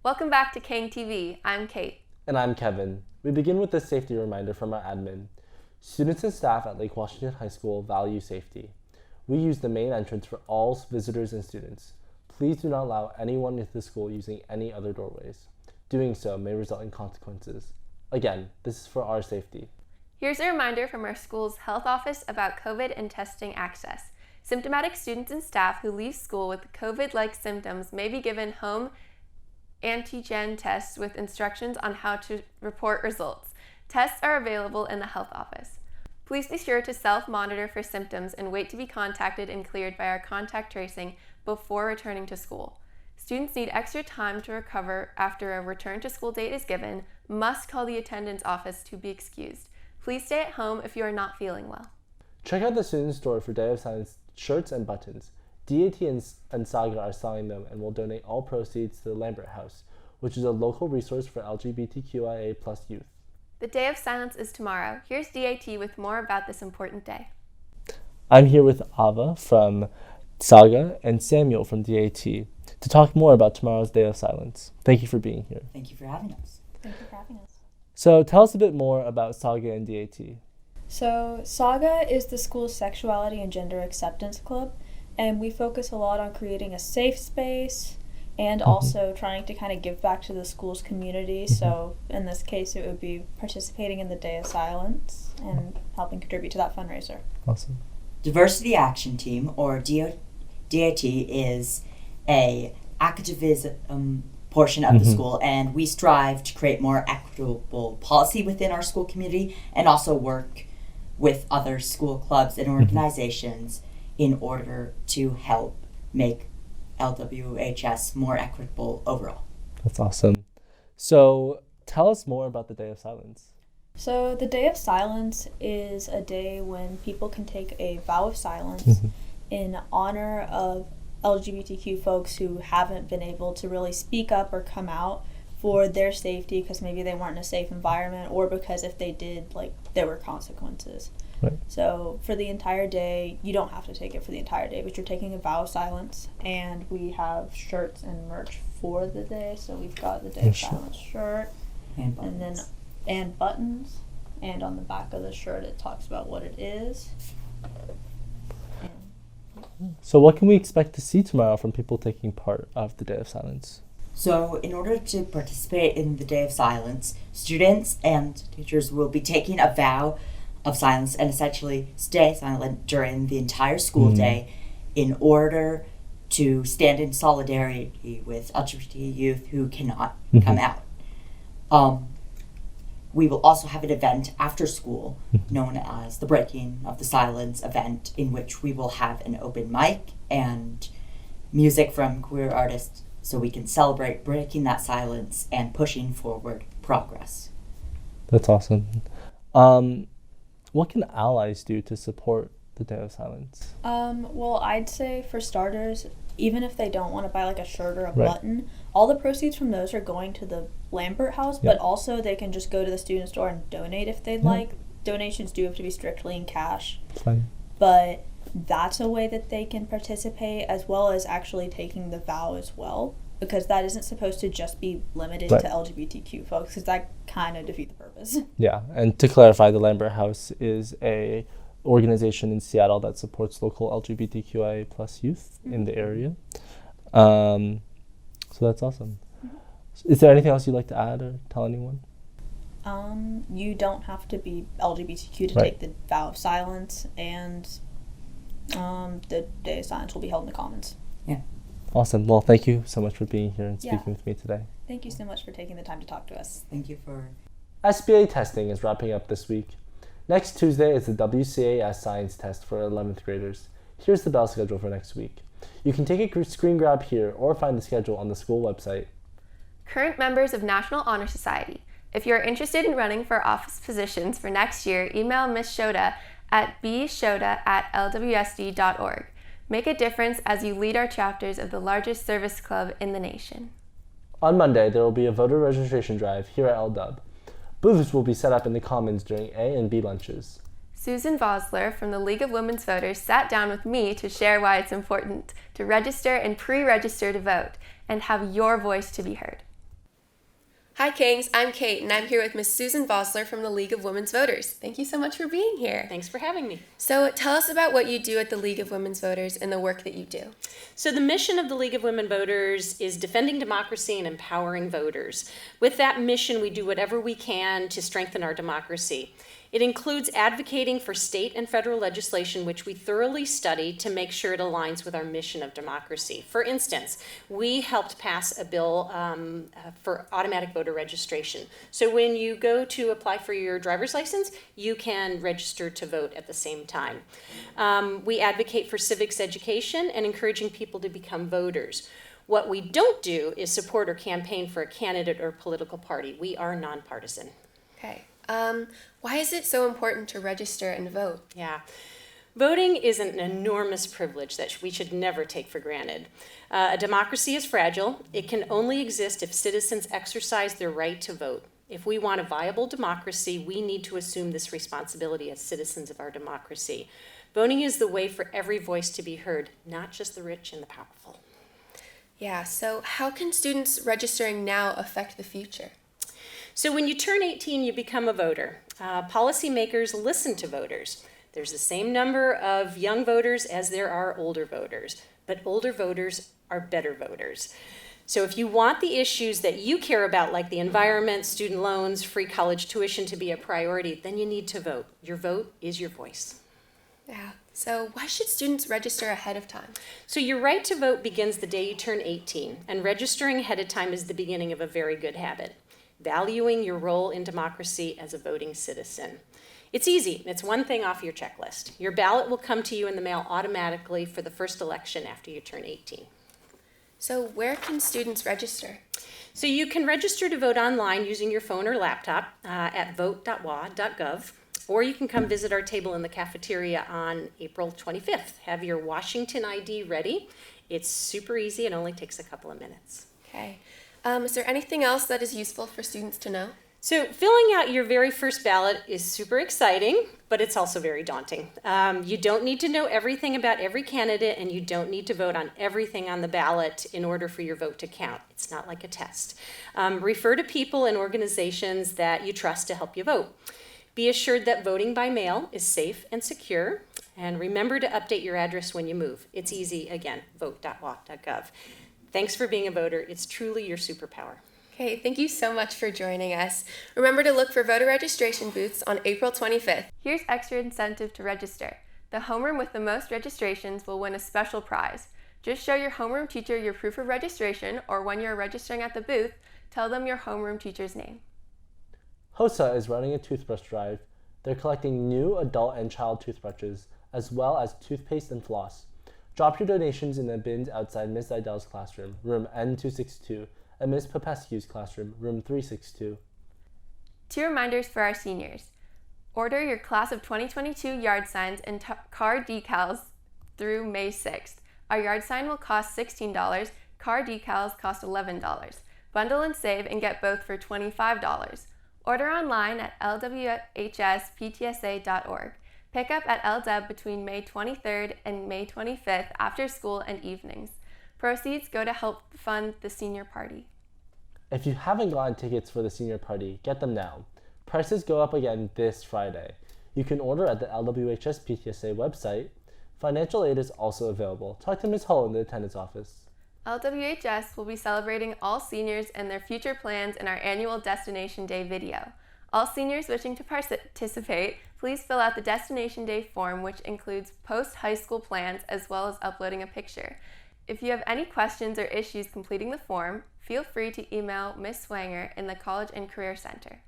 Welcome back to KANG TV. I'm Kate. And I'm Kevin. We begin with a safety reminder from our admin. Students and staff at Lake Washington High School value safety. We use the main entrance for all visitors and students. Please do not allow anyone into the school using any other doorways. Doing so may result in consequences. Again, this is for our safety. Here's a reminder from our school's health office about COVID and testing access. Symptomatic students and staff who leave school with COVID-like symptoms may be given home antigen tests with instructions on how to report results. Tests are available in the health office. Please be sure to self-monitor for symptoms and wait to be contacted and cleared by our contact tracing before returning to school. Students need extra time to recover after a return to school date is given, must call the attendance office to be excused. Please stay at home if you are not feeling well. Check out the student store for Day of Silence shirts and buttons. DAT and SAGA are selling them and will donate all proceeds to the Lambert House, which is a local resource for LGBTQIA+ youth. The Day of Silence is tomorrow. Here's DAT with more about this important day. I'm here with Ava from SAGA and Samuel from DAT to talk more about tomorrow's Day of Silence. Thank you for being here. Thank you for having us. Thank you for having us. So tell us a bit more about SAGA and DAT. So SAGA is the school's sexuality and gender acceptance club, and we focus a lot on creating a safe space and also trying to kind of give back to the school's community. So in this case, it would be participating in the Day of Silence and helping contribute to that fundraiser. Awesome. Diversity Action Team, or DAT, is a activism portion of the school, and we strive to create more equitable policy within our school community and also work with other school clubs and organizations in order to help make LWHS more equitable overall. That's awesome. So tell us more about the Day of Silence. So the Day of Silence is a day when people can take a vow of silence in honor of LGBTQ folks who haven't been able to really speak up or come out for their safety because maybe they weren't in a safe environment, or because if they did, there were consequences. Right. So for the entire day, you don't have to take it for the entire day, but you're taking a vow of silence, and we have shirts and merch for the day. So we've got the Day of Silence shirt And buttons. and buttons, and on the back of the shirt it talks about what it is. So what can we expect to see tomorrow from people taking part of the Day of Silence? So in order to participate in the Day of Silence, students and teachers will be taking a vow of silence and essentially stay silent during the entire school day in order to stand in solidarity with LGBT youth who cannot come out. We will also have an event after school known as the Breaking of the Silence event, in which we will have an open mic and music from queer artists so we can celebrate breaking that silence and pushing forward progress. That's awesome. What can allies do to support the Day of Silence? Well, I'd say for starters, even if they don't want to buy a shirt or a button, all the proceeds from those are going to the Lambert House, but also they can just go to the student store and donate if they'd like. Donations do have to be strictly in cash. Fine. But that's a way that they can participate, as well as actually taking the vow as well, because that isn't supposed to just be limited to LGBTQ folks, because that kind of defeats the purpose. Yeah, and to clarify, the Lambert House is a organization in Seattle that supports local LGBTQIA+ youth in the area. So that's awesome. Is there anything else you'd like to add or tell anyone? You don't have to be LGBTQ to take the vow of silence, and the Day of Silence will be held in the Commons. Yeah. Awesome. Well, thank you so much for being here and speaking with me today. Thank you so much for taking the time to talk to us. Thank you for... SBA testing is wrapping up this week. Next Tuesday is the WCAS science test for 11th graders. Here's the bell schedule for next week. You can take a screen grab here or find the schedule on the school website. Current members of National Honor Society. If you're interested in running for office positions for next year, email Ms. Shoda at bshoda@lwsd.org. Make a difference as you lead our chapters of the largest service club in the nation. On Monday, there will be a voter registration drive here at LW. Booths will be set up in the Commons during A and B lunches. Susan Vossler from the League of Women's Voters sat down with me to share why it's important to register and pre-register to vote and have your voice to be heard. Hi, Kangs. I'm Kate, and I'm here with Miss Susan Vossler from the League of Women's Voters. Thank you so much for being here. Thanks for having me. So tell us about what you do at the League of Women's Voters and the work that you do. So the mission of the League of Women Voters is defending democracy and empowering voters. With that mission, we do whatever we can to strengthen our democracy. It includes advocating for state and federal legislation, which we thoroughly study to make sure it aligns with our mission of democracy. For instance, we helped pass a bill for automatic voter registration. So when you go to apply for your driver's license, you can register to vote at the same time. We advocate for civics education and encouraging people to become voters. What we don't do is support or campaign for a candidate or political party. We are nonpartisan. Okay. Why is it so important to register and vote? Yeah. Voting is an enormous privilege that we should never take for granted. A democracy is fragile. It can only exist if citizens exercise their right to vote. If we want a viable democracy, we need to assume this responsibility as citizens of our democracy. Voting is the way for every voice to be heard, not just the rich and the powerful. Yeah, so how can students registering now affect the future? So when you turn 18, you become a voter. Policymakers listen to voters. There's the same number of young voters as there are older voters, but older voters are better voters. So if you want the issues that you care about, like the environment, student loans, free college tuition, to be a priority, then you need to vote. Your vote is your voice. Yeah. So why should students register ahead of time? So your right to vote begins the day you turn 18, and registering ahead of time is the beginning of a very good habit. Valuing your role in democracy as a voting citizen. It's easy. It's one thing off your checklist. Your ballot will come to you in the mail automatically for the first election after you turn 18. So where can students register? So you can register to vote online using your phone or laptop at vote.wa.gov, or you can come visit our table in the cafeteria on April 25th. Have your Washington ID ready. It's super easy. It only takes a couple of minutes. Okay. Is there anything else that is useful for students to know? So filling out your very first ballot is super exciting, but it's also very daunting. You don't need to know everything about every candidate, and you don't need to vote on everything on the ballot in order for your vote to count. It's not like a test. Refer to people and organizations that you trust to help you vote. Be assured that voting by mail is safe and secure, and remember to update your address when you move. It's easy, again, vote.wa.gov. Thanks for being a voter. It's truly your superpower. Okay, thank you so much for joining us. Remember to look for voter registration booths on April 25th. Here's extra incentive to register. The homeroom with the most registrations will win a special prize. Just show your homeroom teacher your proof of registration, or when you're registering at the booth, tell them your homeroom teacher's name. HOSA is running a toothbrush drive. They're collecting new adult and child toothbrushes, as well as toothpaste and floss. Drop your donations in the bins outside Ms. Idell's classroom, room N262, and Ms. Popescu's classroom, room 362. 2 reminders for our seniors. Order your class of 2022 yard signs and car decals through May 6th. Our yard sign will cost $16. Car decals cost $11. Bundle and save and get both for $25. Order online at LWHSPTSA.org. Pick up at LDEB between May 23rd and May 25th after school and evenings. Proceeds go to help fund the senior party. If you haven't gotten tickets for the senior party, get them now. Prices go up again this Friday. You can order at the LWHS PTSA website. Financial aid is also available. Talk to Ms. Hull in the attendance office. LWHS will be celebrating all seniors and their future plans in our annual Destination Day video. All seniors wishing to participate, please fill out the Destination Day form, which includes post-high school plans as well as uploading a picture. If you have any questions or issues completing the form, feel free to email Ms. Swanger in the College and Career Center.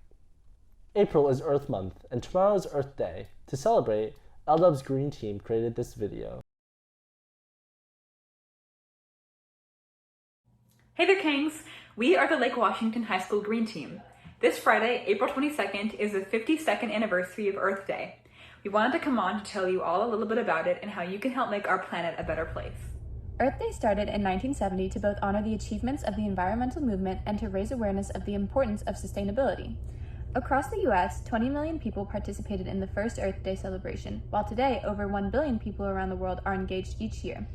April is Earth Month, and tomorrow is Earth Day. To celebrate, LW's Green Team created this video. Hey there, Kangs! We are the Lake Washington High School Green Team. This Friday, April 22nd, is the 52nd anniversary of Earth Day. We wanted to come on to tell you all a little bit about it and how you can help make our planet a better place. Earth Day started in 1970 to both honor the achievements of the environmental movement and to raise awareness of the importance of sustainability. Across the U.S., 20 million people participated in the first Earth Day celebration, while today over 1 billion people around the world are engaged each year.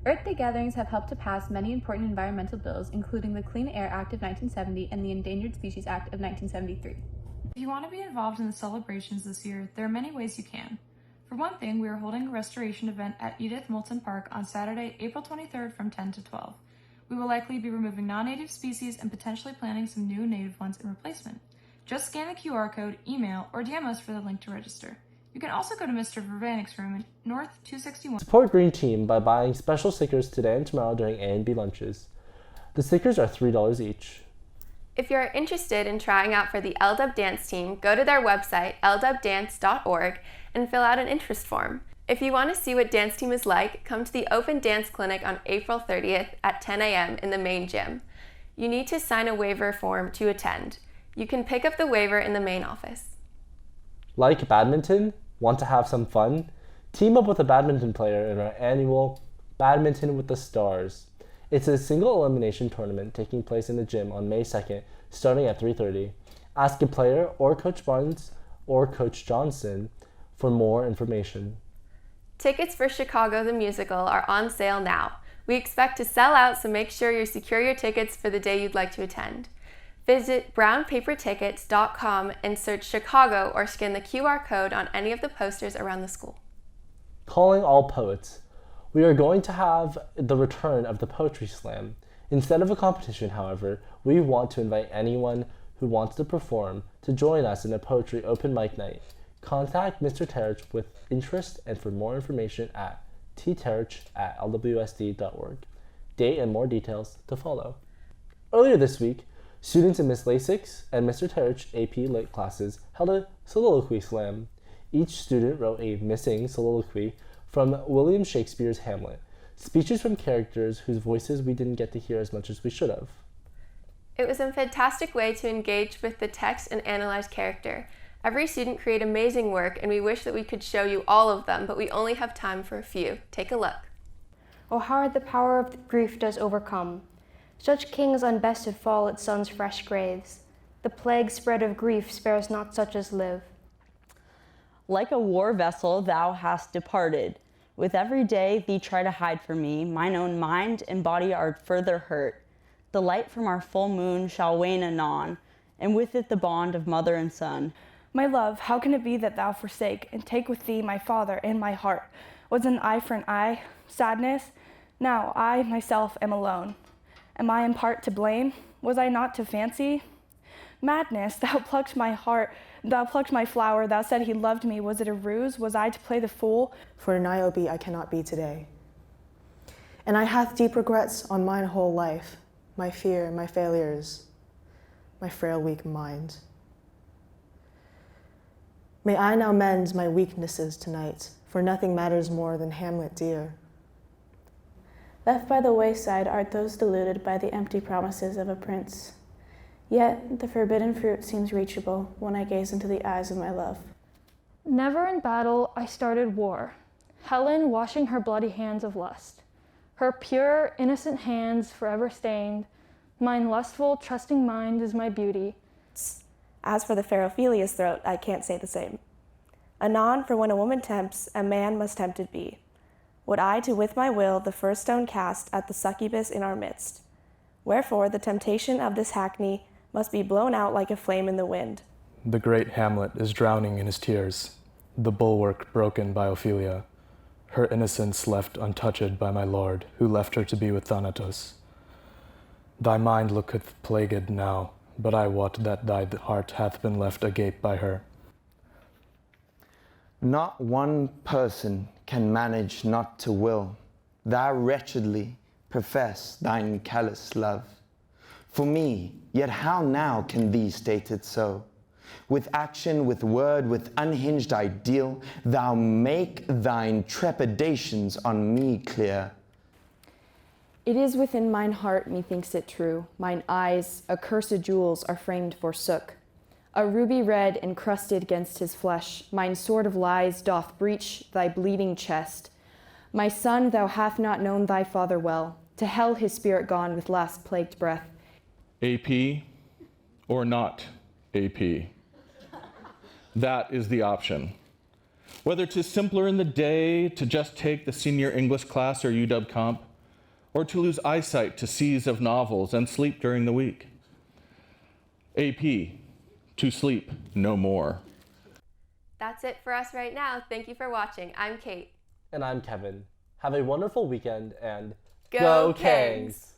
Earth Day gatherings have helped to pass many important environmental bills, including the Clean Air Act of 1970 and the Endangered Species Act of 1973. If you want to be involved in the celebrations this year, there are many ways you can. For one thing, we are holding a restoration event at Edith Moulton Park on Saturday, April 23rd from 10 to 12. We will likely be removing non-native species and potentially planting some new native ones in replacement. Just scan the QR code, email, or DM us for the link to register. You can also go to Mr. Verbanic's room in North 261. Support Green Team by buying special stickers today and tomorrow during A and B lunches. The stickers are $3 each. If you're interested in trying out for the LW Dance Team, go to their website, lwdance.org, and fill out an interest form. If you want to see what Dance Team is like, come to the Open Dance Clinic on April 30th at 10 a.m. in the main gym. You need to sign a waiver form to attend. You can pick up the waiver in the main office. Like badminton? Want to have some fun? Team up with a badminton player in our annual Badminton with the Stars. It's a single elimination tournament taking place in the gym on May 2nd, starting at 3:30. Ask a player or Coach Barnes or Coach Johnson for more information. Tickets for Chicago the Musical are on sale now. We expect to sell out, so make sure you secure your tickets for the day you'd like to attend. Visit brownpapertickets.com and search Chicago or scan the QR code on any of the posters around the school. Calling all poets. We are going to have the return of the Poetry Slam. Instead of a competition, however, we want to invite anyone who wants to perform to join us in a poetry open mic night. Contact Mr. Terich with interest and for more information at tterich@lwsd.org. Date and more details to follow. Earlier this week, students in Ms. Lasik's and Mr. Terich AP Lit classes held a Soliloquy Slam. Each student wrote a missing soliloquy from William Shakespeare's Hamlet, speeches from characters whose voices we didn't get to hear as much as we should have. It was a fantastic way to engage with the text and analyze character. Every student created amazing work, and we wish that we could show you all of them, but we only have time for a few. Take a look. O how the power of grief does overcome. Such kings unbested fall at sons' fresh graves. The plague spread of grief spares not such as live. Like a war vessel thou hast departed. With every day thee try to hide from me, mine own mind and body are further hurt. The light from our full moon shall wane anon, and with it the bond of mother and son. My love, how can it be that thou forsake, and take with thee my father and my heart? Was an eye for an eye, sadness? Now I myself am alone. Am I in part to blame? Was I not to fancy? Madness, thou plucked my heart, thou plucked my flower, thou said he loved me. Was it a ruse? Was I to play the fool? For Niobe I cannot be today. And I hath deep regrets on mine whole life, my fear, my failures, my frail weak mind. May I now mend my weaknesses tonight, for nothing matters more than Hamlet dear. Left by the wayside art those deluded by the empty promises of a prince. Yet the forbidden fruit seems reachable when I gaze into the eyes of my love. Never in battle I started war, Helen washing her bloody hands of lust. Her pure, innocent hands forever stained, mine lustful, trusting mind is my beauty. As for the fair Ophelia's throat, I can't say the same. Anon, for when a woman tempts, a man must tempted be. Would I to with my will the first stone cast at the succubus in our midst. Wherefore the temptation of this hackney must be blown out like a flame in the wind. The great Hamlet is drowning in his tears, the bulwark broken by Ophelia, her innocence left untouched by my lord, who left her to be with Thanatos. Thy mind looketh plagued now, but I wot that thy heart hath been left agape by her. Not one person can manage not to will. Thou wretchedly profess thine callous love. For me, yet how now can thee state it so? With action, with word, with unhinged ideal, thou make thine trepidations on me clear. It is within mine heart, methinks it true, mine eyes, accursed jewels, are framed forsook. A ruby red encrusted 'gainst his flesh, mine sword of lies doth breach thy bleeding chest. My son, thou hast not known thy father well, to hell his spirit gone with last plagued breath. AP or not AP? That is the option. Whether 'tis simpler in the day to just take the senior English class or UW comp, or to lose eyesight to seas of novels and sleep during the week. AP, to sleep no more. That's it for us right now. Thank you for watching. I'm Kate. And I'm Kevin. Have a wonderful weekend and Go Kangs!